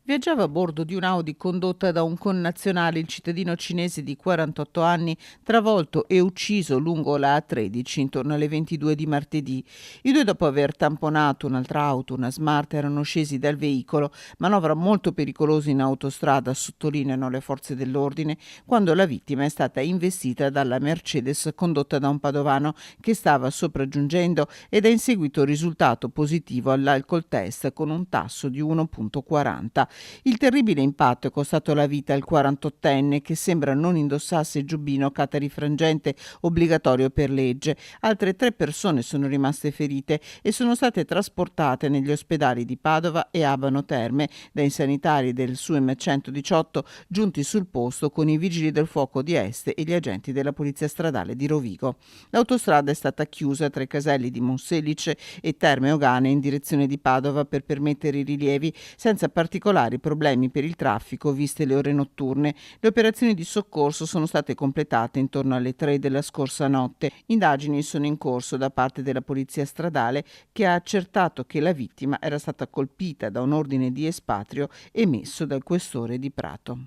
Viaggiava a bordo di un'Audi condotta da un connazionale, il cittadino cinese di 48 anni, travolto e ucciso lungo la A13 intorno alle 22 di martedì. I due, dopo aver tamponato un'altra auto, una Smart, erano scesi dal veicolo, manovra molto pericolosa in autostrada, sottolineano le forze dell'ordine, quando la vittima è stata investita dalla Mercedes condotta da un padovano che stava sopraggiungendo ed è in seguito risultato positivo all'alcol test con un tasso di 1,40. Il terribile impatto è costato la vita al 48enne, che sembra non indossasse il giubbino catarifrangente obbligatorio per legge. Altre 3 persone sono rimaste ferite e sono state trasportate negli ospedali di Padova e Abano Terme dai sanitari del SUEM 118 giunti sul posto con i vigili del fuoco di Este e gli agenti della polizia stradale di Rovigo. L'autostrada è stata chiusa tra i caselli di Monselice e Terme Ogane in direzione di Padova per permettere i rilievi, senza particolari problemi per il traffico viste le ore notturne. Le operazioni di soccorso sono state completate intorno alle 3 della scorsa notte. Indagini sono in corso da parte della polizia stradale, che ha accertato che la vittima era stata colpita da un ordine di espatrio emesso dal questore di Prato.